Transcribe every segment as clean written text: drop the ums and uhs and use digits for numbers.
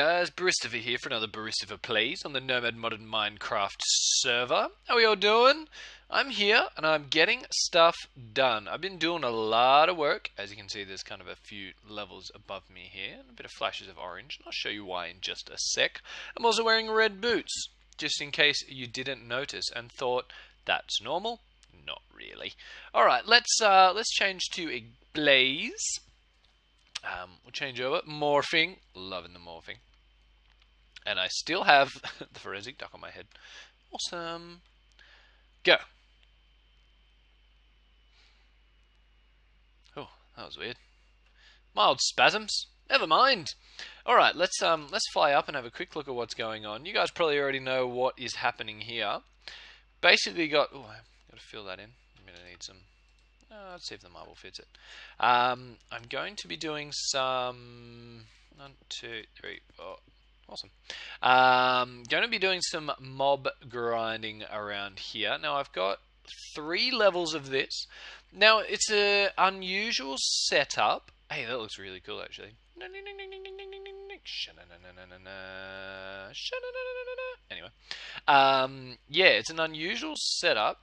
guys, Baristopher here for another Baristopherplays on the Nomad Modern Minecraft server. How are we all doing? I'm here and I'm getting stuff done. I've been doing a lot of work. As you can see, there's kind of a few levels above me here, and a bit of flashes of orange, and I'll show you why in just a sec. I'm also wearing red boots, just in case you didn't notice and thought that's normal. Not really. Alright, let's change to a blaze. We'll change over. Morphing. Loving the morphing. And I still have the forensic duck on my head. Awesome. Go. Oh, that was weird. Mild spasms. Never mind. Alright, let's fly up and have a quick look at what's going on. You guys probably already know what is happening here. Basically got... Oh, I've got to fill that in. I'm going to need some... let's see if the marble fits it. I'm going to be doing some... 1, 2, 3, 4... Awesome. Going to be doing some mob grinding around here. Now, I've got 3 levels of this. Now, it's an unusual setup. Hey, that looks really cool, actually. Anyway. Yeah, it's an unusual setup.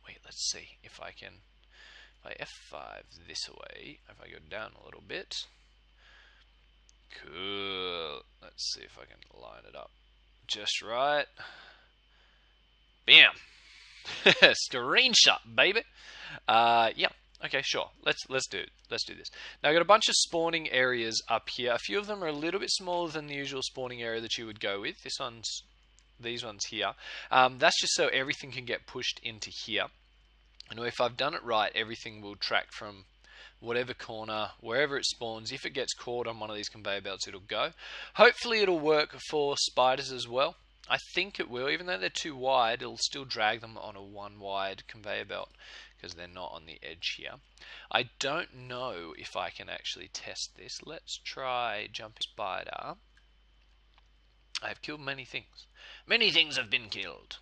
Wait, let's see if I can... If I F5 this way, if I go down a little bit. Cool. Let's see if I can line it up just right. Bam. Screenshot, baby. Yeah. Okay, sure. Let's do this. Now I've got a bunch of spawning areas up here. A few of them are a little bit smaller than the usual spawning area that you would go with. These ones here. That's just so everything can get pushed into here. And if I've done it right, everything will track from whatever corner, wherever it spawns. If it gets caught on one of these conveyor belts, it'll go. Hopefully it'll work for spiders as well. I think it will. Even though they're too wide, it'll still drag them on a 1 wide conveyor belt because they're not on the edge here. I don't know if I can actually test this. Let's try jumping spider. I have killed many things. Many things have been killed.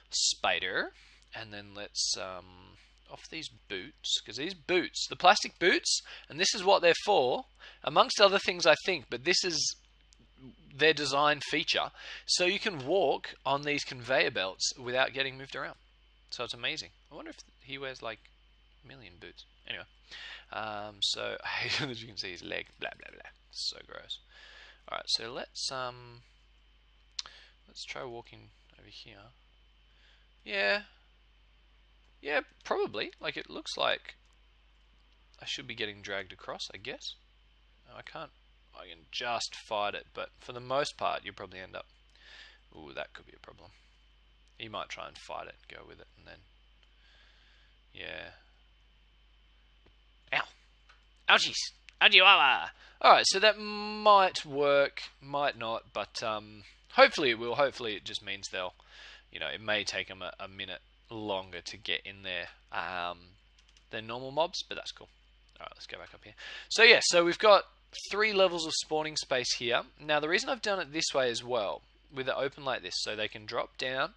Spider. And then let's... off these boots, because these boots, the plastic boots, and this is what they're for, amongst other things I think, but this is their design feature, so you can walk on these conveyor belts without getting moved around. So it's amazing. I wonder if he wears like a million boots. Anyway, so as you can see his leg, blah blah blah, so gross. Alright, so let's try walking over here. Yeah, probably. Like, it looks like I should be getting dragged across, I guess. No, I can't. I can just fight it, but for the most part, you'll probably end up... Ooh, that could be a problem. You might try and fight it, go with it, and then... Yeah. Ow! Ouchies! Ouchie-wah-wah! Alright, so that might work, might not, but hopefully it will. Hopefully it just means they'll... You know, it may take them a minute longer to get in there than normal mobs, but that's cool. Alright, let's go back up here. So yeah, so we've got 3 levels of spawning space here. Now the reason I've done it this way as well, with it open like this, so they can drop down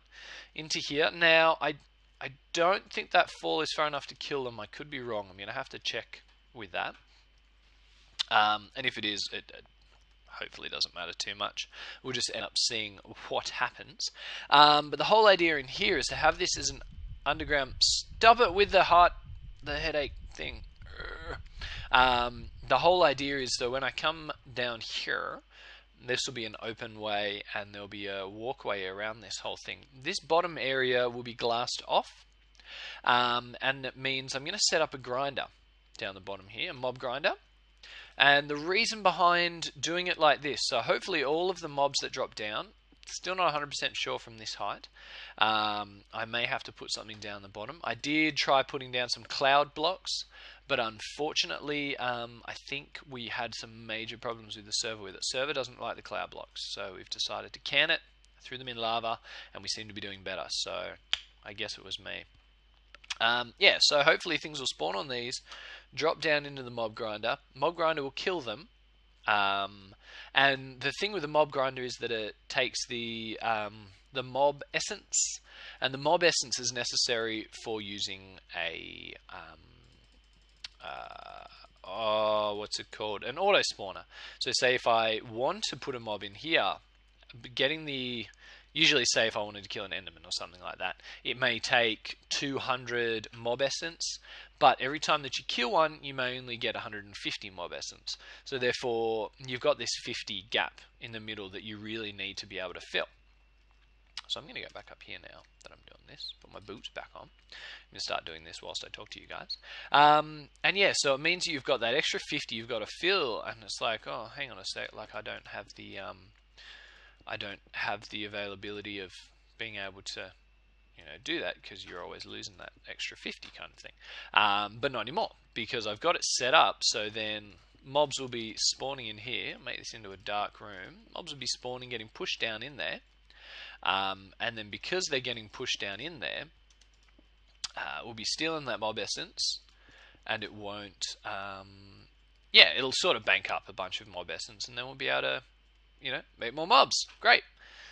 into here. Now, I don't think that fall is far enough to kill them. I could be wrong. I'm going to have to check with that. And if it is, it hopefully doesn't matter too much. We'll just end up seeing what happens. But the whole idea in here is to have this as an underground... Stop it with the headache thing. The whole idea is that when I come down here, this will be an open way and there'll be a walkway around this whole thing. This bottom area will be glassed off. And it means I'm going to set up a grinder down the bottom here, a mob grinder. And the reason behind doing it like this, so hopefully all of the mobs that drop down, still not 100% sure from this height, I may have to put something down the bottom. I did try putting down some cloud blocks, but unfortunately I think we had some major problems with the server with it. The server doesn't like the cloud blocks, so we've decided to can it, threw them in lava, and we seem to be doing better, so I guess it was me. Yeah, so hopefully things will spawn on these, drop down into the mob grinder. Mob grinder will kill them. And the thing with the mob grinder is that it takes the mob essence, and the mob essence is necessary for using a what's it called? An auto spawner. So say if I want to put a mob in here, getting the, usually say if I wanted to kill an enderman or something like that, it may take 200 mob essence, but every time that you kill one, you may only get 150 mob essence. So therefore, you've got this 50 gap in the middle that you really need to be able to fill. So I'm going to go back up here now that I'm doing this, put my boots back on. I'm going to start doing this whilst I talk to you guys. And yeah, so it means you've got that extra 50 you've got to fill, and it's like, oh, hang on a sec, like I don't have the availability of being able to, do that, because you're always losing that extra 50 kind of thing. But not anymore, because I've got it set up so then mobs will be spawning in here. Make this into a dark room. Mobs will be spawning, getting pushed down in there. And then because they're getting pushed down in there, we'll be stealing that mob essence, and it won't, it'll sort of bank up a bunch of mob essence, and then we'll be able to, make more mobs. Great.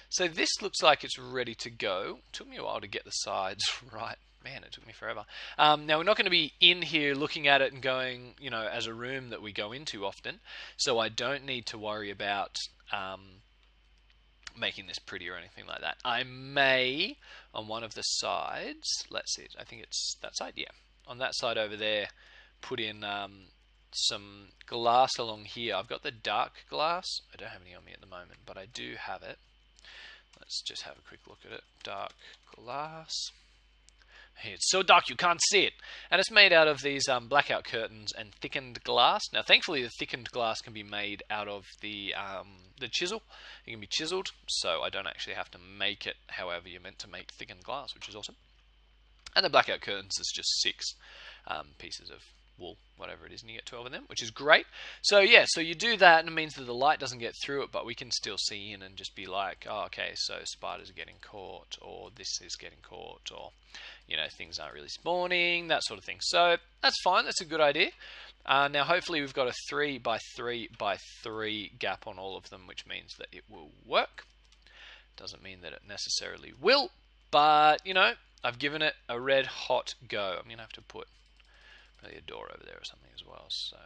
So this looks like it's ready to go. It took me a while to get the sides right. Man, it took me forever. Now, we're not going to be in here looking at it and going, as a room that we go into often, so I don't need to worry about making this pretty or anything like that. I may, on one of the sides, let's see, I think it's that side, yeah. On that side over there, put in some glass along here. I've got the dark glass. I don't have any on me at the moment, but I do have it. Let's just have a quick look at it. Dark glass. It's so dark you can't see it. And it's made out of these blackout curtains and thickened glass. Now, thankfully, the thickened glass can be made out of the chisel. It can be chiseled, so I don't actually have to make it however you're meant to make thickened glass, which is awesome. And the blackout curtains is just 6 pieces of wool, whatever it is, and you get 12 of them, which is great. So yeah, so you do that, and it means that the light doesn't get through it, but we can still see in and just be like, oh, okay, so spiders are getting caught, or this is getting caught, or, things aren't really spawning, that sort of thing. So that's fine, that's a good idea. Now, hopefully we've got a 3 by 3 by 3 gap on all of them, which means that it will work. Doesn't mean that it necessarily will, but, I've given it a red hot go. I'm going to have to put a door over there or something as well. So,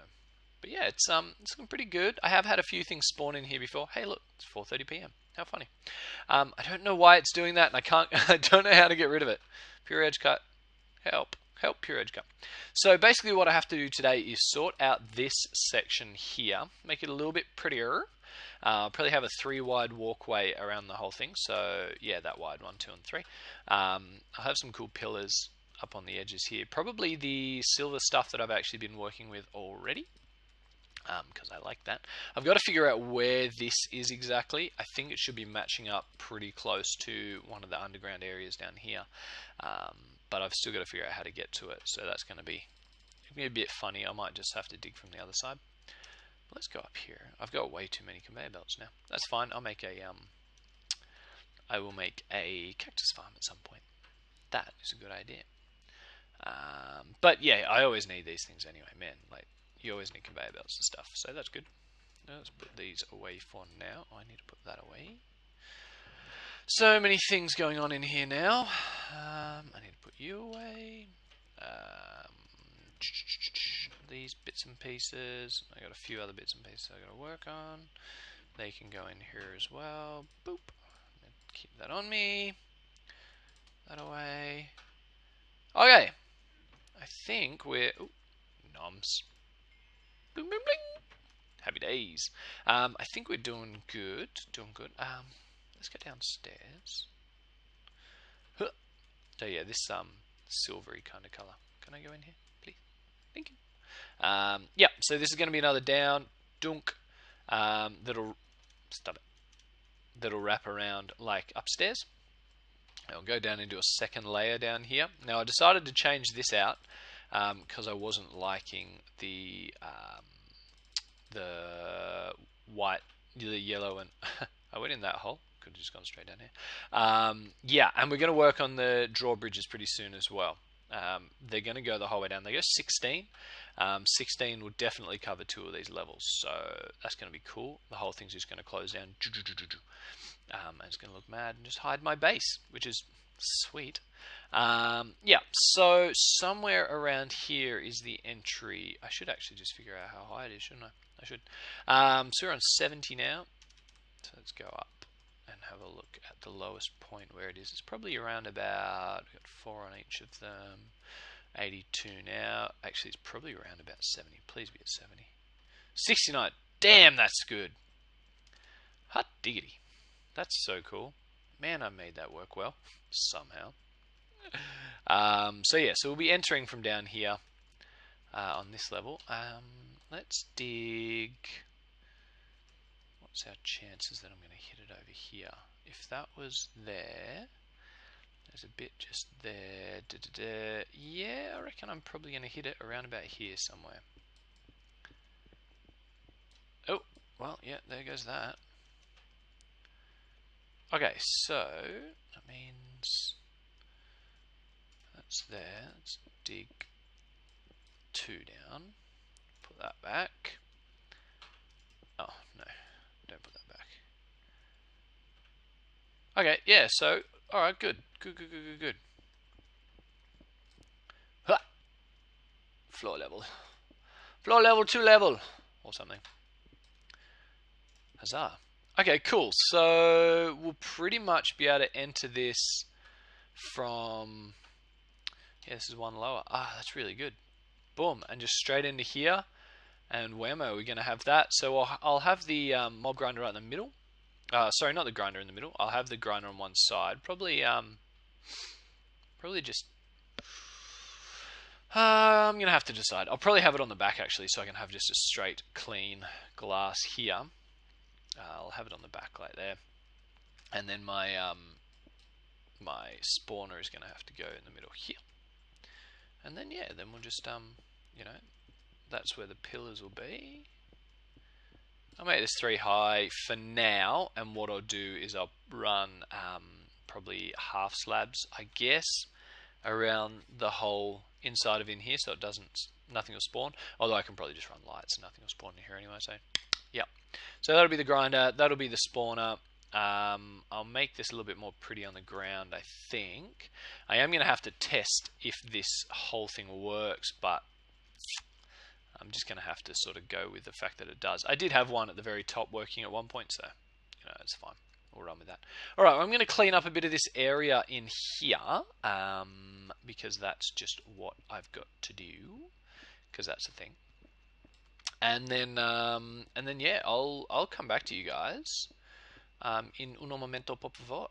but yeah, it's looking pretty good. I have had a few things spawn in here before. Hey, look, it's 4:30 p.m. How funny. I don't know why it's doing that, and I don't know how to get rid of it. PureEdgeCut, help PureEdgeCut. So basically, what I have to do today is sort out this section here, make it a little bit prettier. Probably have a 3 wide walkway around the whole thing. So yeah, that wide, 1, 2, and 3. I'll have some cool pillars up on the edges here. Probably the silver stuff that I've actually been working with already, because I like that. I've got to figure out where this is exactly. I think it should be matching up pretty close to one of the underground areas down here, but I've still got to figure out how to get to it. So that's going to be a bit funny. I might just have to dig from the other side. Let's go up here. I've got way too many conveyor belts now. That's fine. I will make a cactus farm at some point. That is a good idea. But yeah, I always need these things anyway, man. Like, you always need conveyor belts and stuff, so that's good. Let's put these away for now. I need to put that away. So many things going on in here now. I need to put you away. These bits and pieces. I got a few other bits and pieces I got to work on. They can go in here as well. Boop. Keep that on me. That away. Okay. I think we're... Ooh, noms. Bling, bling, bling. Happy days. I think we're doing good. Let's go downstairs. Huh. So yeah, this silvery kind of color. Can I go in here, please? Thank you. Yeah, so this is going to be another down dunk that'll wrap around like upstairs. I'll go down into a second layer down here. Now I decided to change this out because I wasn't liking the white, the yellow, and I went in that hole. Could have just gone straight down here. Yeah, and we're going to work on the drawbridges pretty soon as well. They're going to go the whole way down. They go 16. 16 will definitely cover 2 of these levels, so that's going to be cool. The whole thing's just going to close down. And it's going to look mad and just hide my base, which is Sweet. Yeah, so somewhere around here is the entry. I should actually just figure out how high it is, shouldn't I? I should. So we're on 70 now. So let's go up and have a look at the lowest point where it is. It's probably around about, we've got 4 on each of them. 82 now. Actually, it's probably around about 70. Please be at 70. 69. Damn, that's good. Hot diggity. That's so cool. Man, I made that work well. Somehow. So yeah, so we'll be entering from down here on this level. Let's dig. What's our chances that I'm going to hit it over here? If that was there, there's a bit just there. Yeah, I reckon I'm probably going to hit it around about here somewhere. Oh, well, yeah, there goes that. Okay, so that means that's there. Let's dig 2 down. Put that back. Oh, no. Don't put that back. Okay, yeah, so, alright, good. Good. Ha! Floor level. Floor level, 2 level. Or something. Huzzah. Okay, cool. So, we'll pretty much be able to enter this from... Yeah, this is 1 lower. Ah, that's really good. Boom. And just straight into here. And whammo, we're going to have that. So, I'll have the mob grinder right in the middle. Sorry, not the grinder in the middle. I'll have the grinder on one side. Probably just... I'm going to have to decide. I'll probably have it on the back, actually, so I can have just a straight, clean glass here. I'll have it on the back like there. And then my my spawner is going to have to go in the middle here. And then, yeah, then we'll just, you know, that's where the pillars will be. I'll make this 3 high for now, and what I'll do is I'll run probably half slabs, I guess, around the whole inside of in here, so it doesn't, nothing will spawn. Although I can probably just run lights, and nothing will spawn in here anyway. So, yeah. So that'll be the grinder. That'll be the spawner. I'll make this a little bit more pretty on the ground, I think. I am going to have to test if this whole thing works, but I'm just going to have to sort of go with the fact that it does. I did have one at the very top working at one point, so you know, it's fine. We'll run with that. All right, I'm going to clean up a bit of this area in here because that's just what I've got to do, because that's the thing. And then yeah, I'll come back to you guys in uno momento, por favor.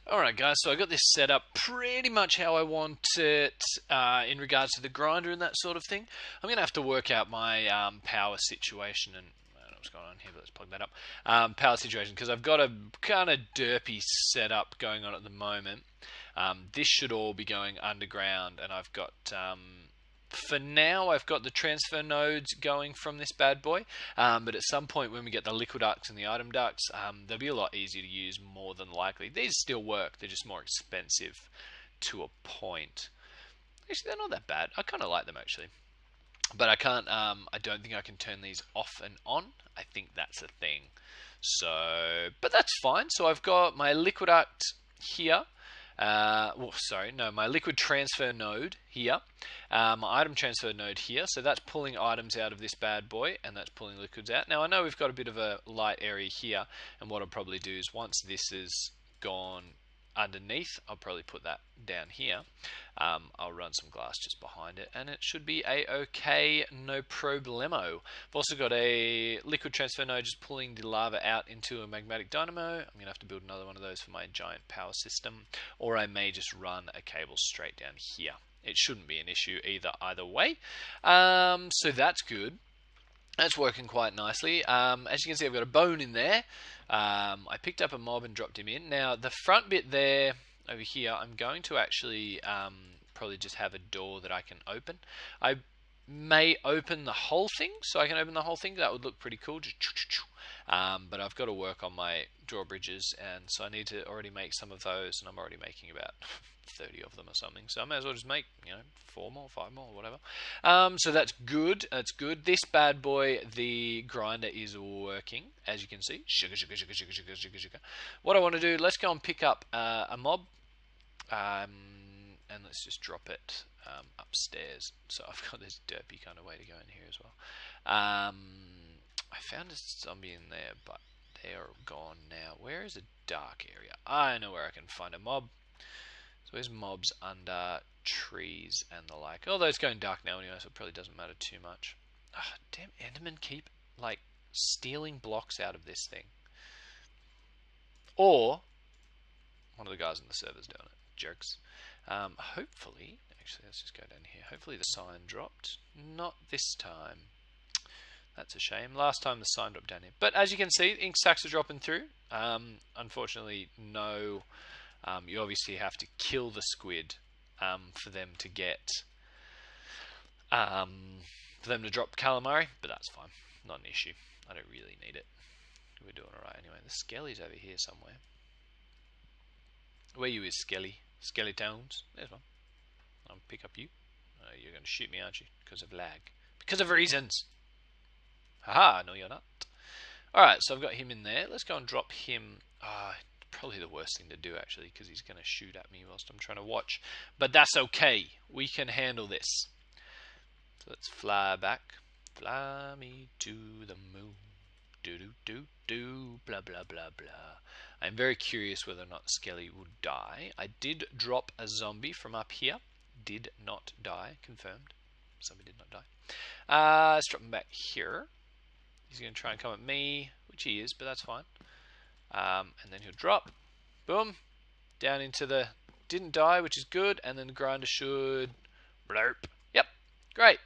Alright guys, so I got this set up pretty much how I want it in regards to the grinder and that sort of thing. I'm going to have to work out my power situation, and I don't know what's going on here, but let's plug that up. Power situation, because I've got a kind of derpy setup going on at the moment. This should all be going underground, and I've got... for now, I've got the transfer nodes going from this bad boy, but at some point when we get the liquid ducts and the item ducts, they'll be a lot easier to use, more than likely. These still work, they're just more expensive to a point. Actually, they're not that bad. I kind of like them, actually. But I can't, I don't think I can turn these off and on. I think that's a thing. So, but that's fine. So I've got my liquid duct here. My liquid transfer node here, my item transfer node here, so that's pulling items out of this bad boy, and that's pulling liquids out. Now I know we've got a bit of a light area here, and what I'll probably do is once this is gone underneath, I'll probably put that down here. I'll run some glass just behind it, and it should be a-okay, no problemo. I've also got a liquid transfer node just pulling the lava out into a magmatic dynamo. I'm going to have to build another one of those for my giant power system, or I may just run a cable straight down here. It shouldn't be an issue either way. So that's good. That's working quite nicely. As you can see, I've got a bone in there. I picked up a mob and dropped him in. Now, the front bit there, over here, I'm going to actually probably just have a door that I can open. I may open the whole thing, so I can open the whole thing. That would look pretty cool. Just but I've got to work on my drawbridges, and so I need to already make some of those, and I'm already making about 30 of them or something. So I may as well just make 4 more, 5 more, whatever. So that's good. That's good. This bad boy, the grinder is working, as you can see. Sugar, sugar, sugar, sugar, sugar, sugar, sugar. What I want to do, let's go and pick up a mob. And let's just drop it upstairs. So I've got this derpy kind of way to go in here as well. I found a zombie in there, but they're gone now. Where is a dark area? I know where I can find a mob. So there's mobs under trees and the like. Although it's going dark now anyway, so it probably doesn't matter too much. Damn, Endermen keep like stealing blocks out of this thing. Or one of the guys in the server's doing it. Jerks. Hopefully, actually, let's just go down here. Hopefully the sign dropped. Not this time. That's a shame. Last time the sign dropped down here. But as you can see, ink sacks are dropping through. Unfortunately, no. You obviously have to kill the squid for them to get for them to drop calamari, but that's fine. Not an issue. I don't really need it. We're doing alright anyway. The skelly's over here somewhere. Where you is, Skelly? Skeletones? There's one. I'll pick up you. You're going to shoot me, aren't you? Because of lag. Because of reasons. Haha, no you're not. Alright, so I've got him in there. Let's go and drop him. Probably the worst thing to do, actually, because he's going to shoot at me whilst I'm trying to watch. But that's okay. We can handle this. So let's fly back. Fly me to the moon. Do, blah, blah, blah, blah. I'm very curious whether or not Skelly will die. I did drop a zombie from up here. Did not die. Confirmed. Zombie did not die. Let's drop him back here. He's going to try and come at me, which he is, but that's fine. And then he'll drop. Boom. Down into the... Didn't die, which is good. And then the grinder should... Blurp. Yep. Great.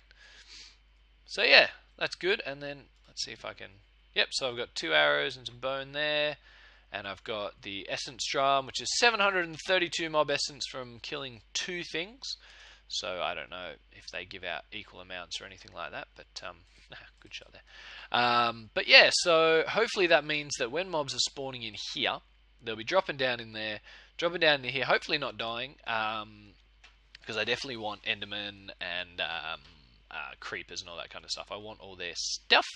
So yeah, that's good. And then let's see if I can... Yep, so I've got 2 arrows and some bone there. And I've got the essence drum, which is 732 mob essence from killing 2 things. So I don't know if they give out equal amounts or anything like that, but good shot there. But yeah, so hopefully that means that when mobs are spawning in here, they'll be dropping down in there, dropping down in here, hopefully not dying, because I definitely want Enderman and creepers and all that kind of stuff. I want all their stuff.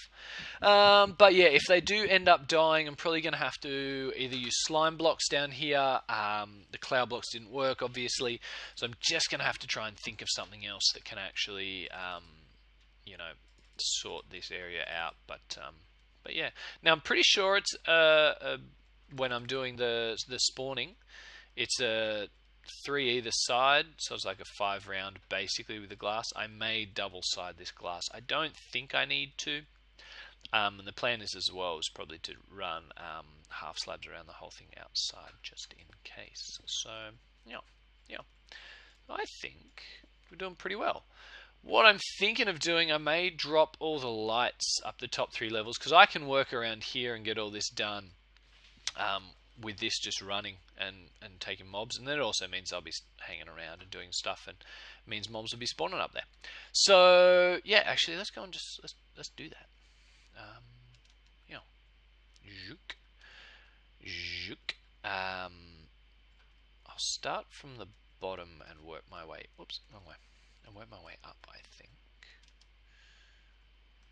But yeah, if they do end up dying, I'm probably going to have to either use slime blocks down here. The cloud blocks didn't work, obviously, so I'm just going to have to try and think of something else that can actually, sort this area out. But yeah, now I'm pretty sure it's when I'm doing the spawning, it's a 3 either side, so it's like a 5 round basically with the glass. I may double side this glass. I don't think I need to. And the plan is as well is probably to run half slabs around the whole thing outside just in case. So yeah, I think we're doing pretty well. What I'm thinking of doing, I may drop all the lights up the top 3 levels, because I can work around here and get all this done with this just running and taking mobs, and then it also means I'll be hanging around and doing stuff, and it means mobs will be spawning up there. So yeah, actually, let's go and just let's do that. Zook. I'll start from the bottom and work my way. Oops, wrong way. And work my way up, I think.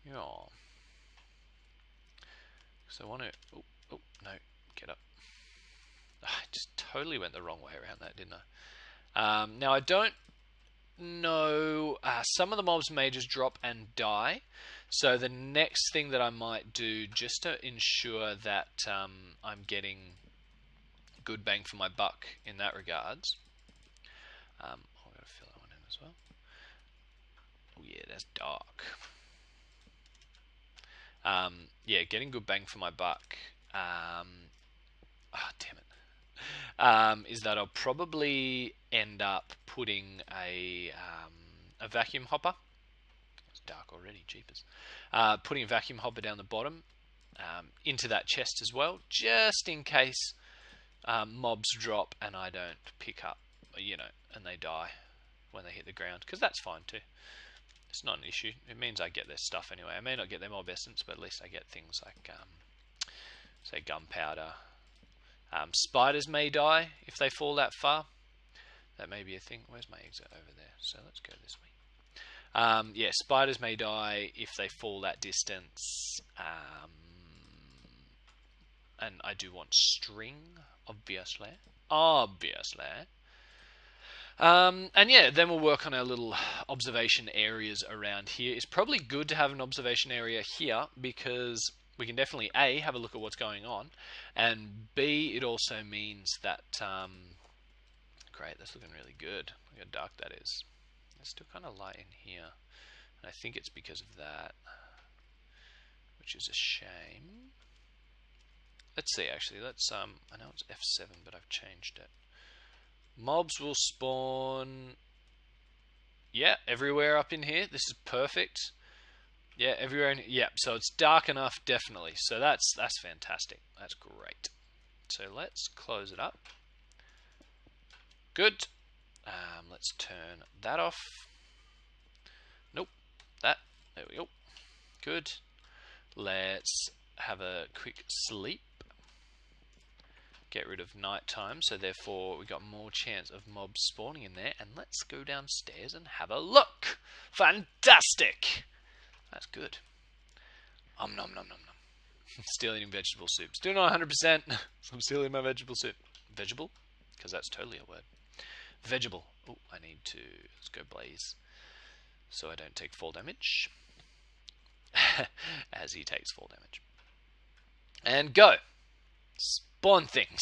Yeah. So I want to. Oh no, get up. I just totally went the wrong way around that, didn't I? Now I don't know. Some of the mobs may just drop and die. So the next thing that I might do, just to ensure that I'm getting good bang for my buck in that regards. I've got to fill that one in as well. Oh yeah, that's dark. Yeah, getting good bang for my buck. Damn it. Is that I'll probably end up putting a vacuum hopper. It's dark already, jeepers. Putting a vacuum hopper down the bottom into that chest as well, just in case mobs drop and I don't pick up, and they die when they hit the ground, because that's fine too. It's not an issue. It means I get their stuff anyway. I may not get their mob essence, but at least I get things like, say, gunpowder. Spiders may die if they fall that far. That may be a thing. Where's my exit? Over there. So let's go this way. Yeah, spiders may die if they fall that distance. And I do want string, obviously. Obviously. And yeah, then we'll work on our little observation areas around here. It's probably good to have an observation area here because we can definitely A, have a look at what's going on, and B, it also means that, great, that's looking really good. Look how dark that is. It's still kind of light in here, and I think it's because of that, which is a shame. Let's see, actually, let's, I know it's F7, but I've changed it. Mobs will spawn, yeah, everywhere up in here. This is perfect. Yeah, everywhere. Yeah, so it's dark enough, definitely. So that's fantastic. That's great. So let's close it up. Good. Let's turn that off. Nope. That. There we go. Good. Let's have a quick sleep. Get rid of nighttime, so therefore we got more chance of mobs spawning in there. And let's go downstairs and have a look. Fantastic. That's good. Nom nom nom nom. Still eating vegetable soup. Still not 100%. I'm still eating my vegetable soup. Vegetable? Because that's totally a word. Vegetable. Oh, I need to... Let's go blaze. So I don't take fall damage. As he takes fall damage. And go. Spawn things.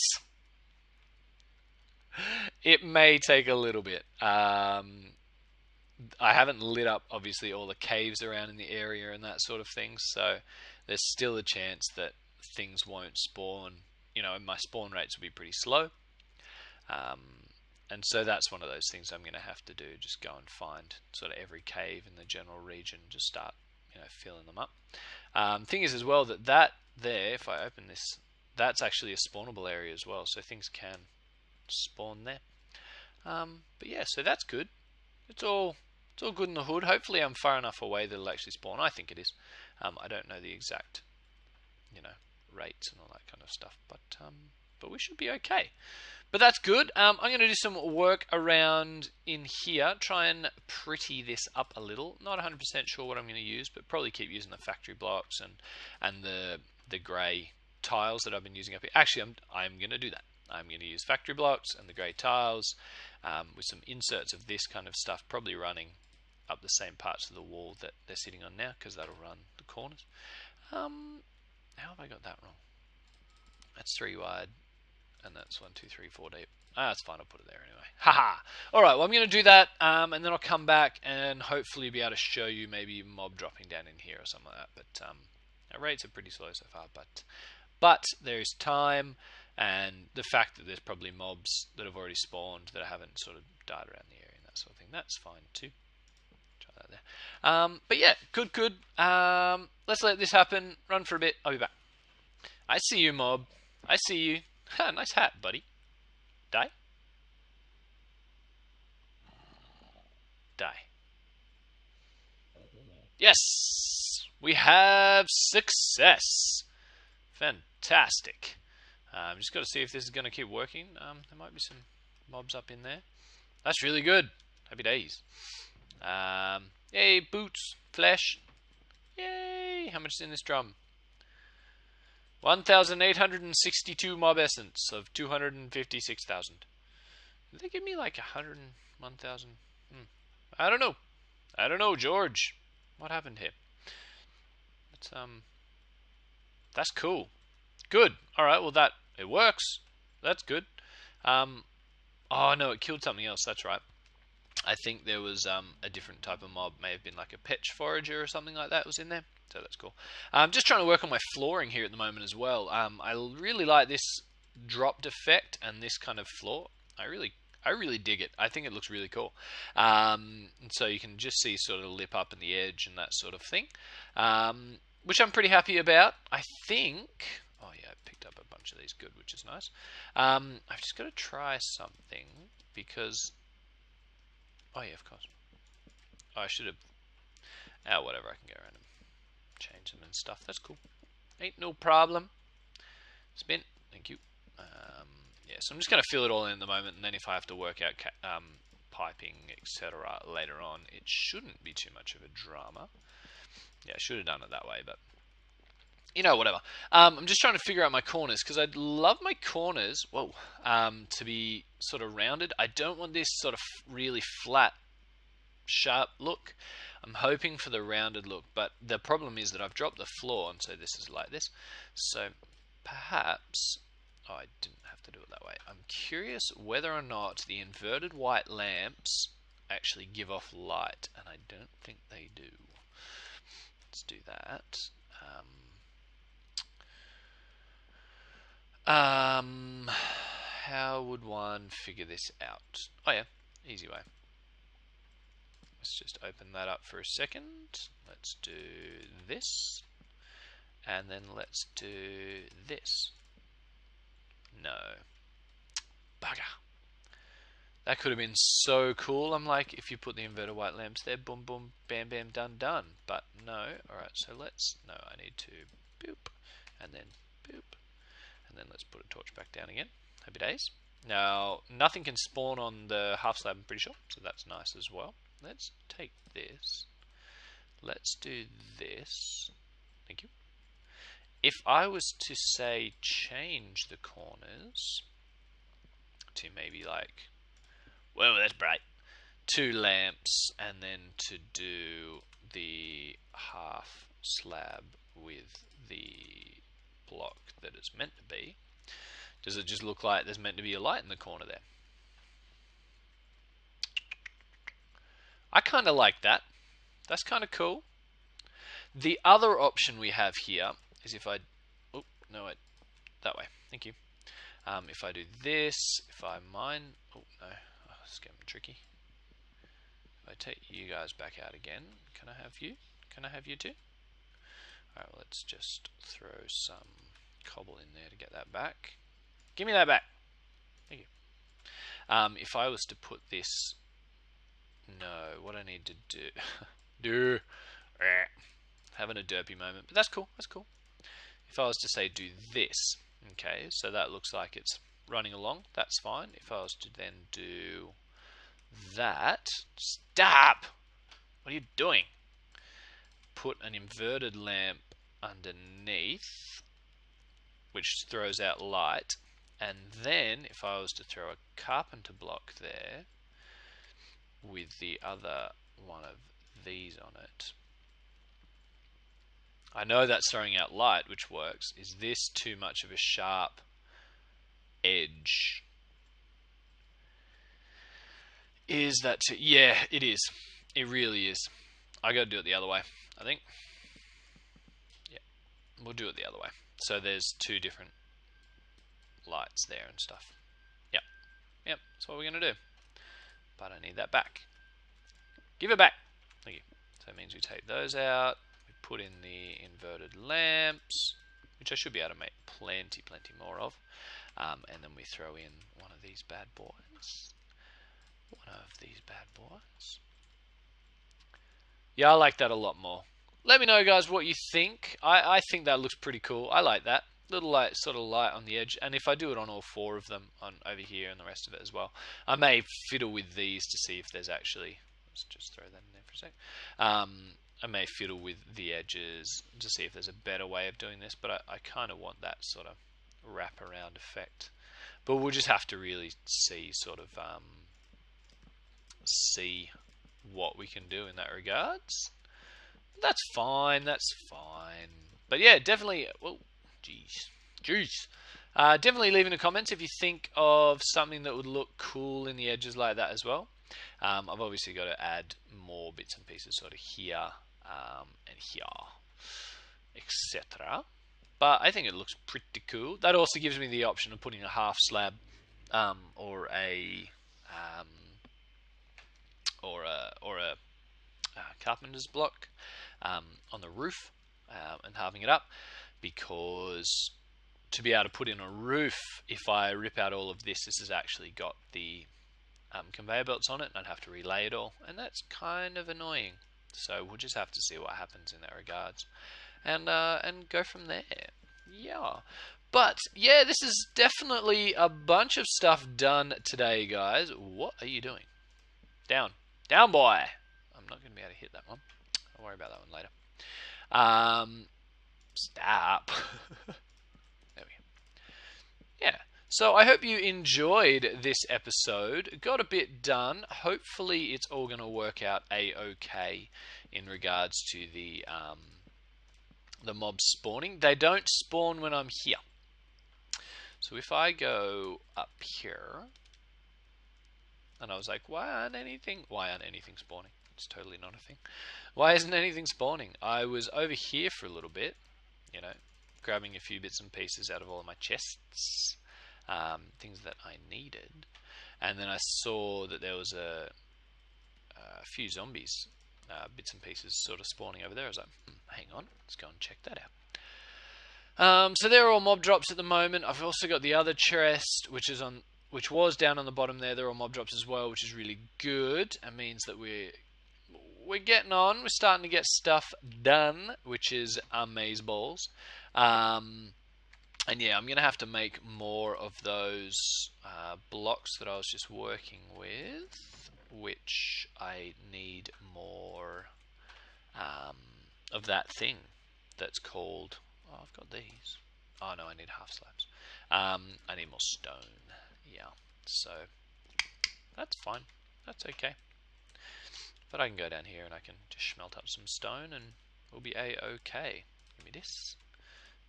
It may take a little bit. I haven't lit up, obviously, all the caves around in the area and that sort of thing, so there's still a chance that things won't spawn. You know, my spawn rates will be pretty slow. And so that's one of those things I'm going to have to do, just go and find sort of every cave in the general region, just start, you know, filling them up. Thing is as well that there, if I open this, that's actually a spawnable area as well, so things can spawn there. But yeah, so that's good. It's all good in the hood. Hopefully I'm far enough away that it'll actually spawn. I think it is. I don't know the exact, you know, rates and all that kind of stuff, but we should be okay. But that's good. I'm going to do some work around in here, try and pretty this up a little. Not 100% sure what I'm going to use, but probably keep using the factory blocks and the grey tiles that I've been using up here. Actually, I'm going to do that. I'm going to use factory blocks and the grey tiles with some inserts of this kind of stuff, probably running up the same parts of the wall that they're sitting on now, because that'll run the corners. How have I got that wrong? That's 3 wide, and that's 1, 2, 3, 4 deep. That's fine, I'll put it there anyway. Haha! Alright, well I'm going to do that, and then I'll come back and hopefully be able to show you maybe mob dropping down in here or something like that. But our rates are pretty slow so far, but there is time, and the fact that there's probably mobs that have already spawned that haven't sort of died around the area and that sort of thing, that's fine too. Try that there. But yeah, good. Let's let this happen. Run for a bit. I'll be back. I see you, mob. I see you. Ha, nice hat, buddy. Die? Die. Yes! We have success! Fantastic. Just got to see if this is going to keep working. There might be some mobs up in there. That's really good. Happy days. Yay, boots, flesh. Yay! How much is in this drum? 1,862 mob essence of 256,000. Did they give me like 101,000? I don't know. I don't know, George. What happened here? That's cool. Good. All right. Well, it works. That's good. Oh no, it killed something else. That's right. I think there was a different type of mob. May have been like a petch forager or something like that was in there. So that's cool. I'm just trying to work on my flooring here at the moment as well. I really like this dropped effect and this kind of floor. I really dig it. I think it looks really cool. And so you can just see sort of lip up in the edge and that sort of thing, which I'm pretty happy about. I think. Oh yeah, I picked up a bunch of these. Good, which is nice. I've just got to try something because. Oh yeah, of course. Oh, I should have. Whatever, I can go around and change them and stuff. That's cool. Ain't no problem. Spin. Thank you. Yeah, so I'm just going to fill it all in at the moment, and then if I have to work out piping, etc. later on, it shouldn't be too much of a drama. Yeah, I should have done it that way, but you know, whatever. I'm just trying to figure out my corners, because I'd love my corners, to be sort of rounded. I don't want this sort of really flat, sharp look. I'm hoping for the rounded look, but the problem is that I've dropped the floor, and so this is like this. So perhaps, I didn't have to do it that way. I'm curious whether or not the inverted white lamps actually give off light, and I don't think they do. Let's do that. How would one figure this out? Oh yeah, easy way. Let's just open that up for a second. Let's do this. And then let's do this. No. Bugger. That could have been so cool. I'm like, if you put the inverted white lamps there, boom, boom, bam, bam, done, done. But no. Alright, so I need to boop, and then boop, and then let's put a torch back down again. Happy days. Now, nothing can spawn on the half slab, I'm pretty sure, so that's nice as well. Let's take this. Let's do this. Thank you. If I was to say change the corners to maybe like, whoa, that's bright, 2 lamps, and then to do the half slab with the block that it's meant to be, does it just look like there's meant to be a light in the corner there? I kind of like that. That's kind of cool. The other option we have here is if I, oh no, that way. Thank you. If I do this, if I mine, oh no, it's getting tricky. If I take you guys back out again, can I have you? Can I have you too? All right, well, let's just throw some cobble in there to get that back. Give me that back. Thank you. If I was to put this, no, what I need to do, having a derpy moment, but that's cool. That's cool. If I was to say do this, okay, so that looks like it's running along. That's fine. If I was to then do that, stop! What are you doing? Put an inverted lamp underneath, which throws out light, and then if I was to throw a carpenter block there with the other one of these on it, I know that's throwing out light, which works. Is this too much of a sharp edge? Is that too? Yeah, it is. It really is. I gotta do it the other way, I think. Yeah, we'll do it the other way. So there's 2 different lights there and stuff. Yep. Yep, that's what we're gonna do. But I need that back. Give it back. Thank you. So that means we take those out. We put in the inverted lamps, which I should be able to make plenty more of. And then we throw in one of these bad boys. Yeah, I like that a lot more. Let me know, guys, what you think. I think that looks pretty cool. I like that. Little light, sort of light on the edge. And if I do it on all 4 of them, on over here and the rest of it as well, I may fiddle with these to see if there's actually, let's just throw that in there for a sec. I may fiddle with the edges to see if there's a better way of doing this, but I kind of want that sort of wraparound effect. But we'll just have to really see see what we can do in that regards. That's fine. But yeah, definitely. Well, jeez. Definitely leave in the comments if you think of something that would look cool in the edges like that as well. I've obviously got to add more bits and pieces sort of here and here, etc. But I think it looks pretty cool. That also gives me the option of putting a half slab or a carpenter's block on the roof and halving it up, because to be able to put in a roof, if I rip out all of this, this has actually got the conveyor belts on it, and I'd have to relay it all, and that's kind of annoying. So we'll just have to see what happens in that regards, and go from there. Yeah. But yeah, this is definitely a bunch of stuff done today, guys. What are you doing? Down, down, boy. I'm not going to be able to hit that one. I'll worry about that one later. Stop. There we go. Yeah. So I hope you enjoyed this episode. Got a bit done. Hopefully it's all going to work out a-okay in regards to the mobs spawning. They don't spawn when I'm here. So if I go up here, and I was like, why aren't anything spawning? It's totally not a thing. Why isn't anything spawning? I was over here for a little bit, you know, grabbing a few bits and pieces out of all of my chests, things that I needed, and then I saw that there was a few zombies, bits and pieces sort of spawning over there. I was like, hang on, let's go and check that out. So they're all mob drops at the moment. I've also got the other chest, which was down on the bottom there. They're all mob drops as well, which is really good. It means that we're getting on. We're starting to get stuff done, which is amazeballs. And yeah, I'm going to have to make more of those blocks that I was just working with, which I need more of that thing that's called... Oh, I've got these. Oh no, I need half slabs. I need more stone. Yeah, so that's fine. That's okay. But I can go down here and I can just smelt up some stone and we'll be a-okay. Give me this.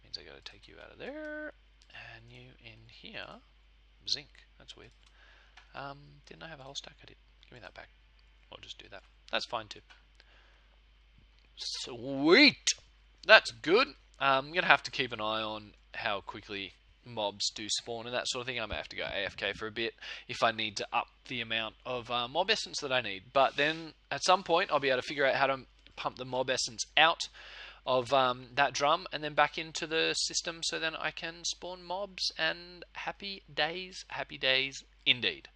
Means I got to take you out of there and you in here. Zinc. That's weird. Didn't I have a whole stack? I did. Give me that back. I'll just do that. That's fine too. Sweet. That's good. I'm going to have to keep an eye on how quickly mobs do spawn and that sort of thing. I may have to go AFK for a bit if I need to up the amount of mob essence that I need. But then at some point I'll be able to figure out how to pump the mob essence out of that drum and then back into the system so then I can spawn mobs, and happy days indeed.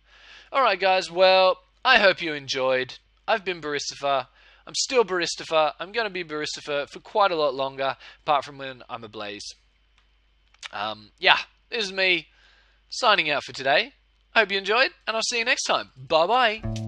Alright guys, well, I hope you enjoyed. I've been Baristopher. I'm still Baristopher. I'm going to be Baristopher for quite a lot longer, apart from when I'm ablaze. Yeah, this is me signing out for today. I hope you enjoyed, and I'll see you next time. Bye-bye.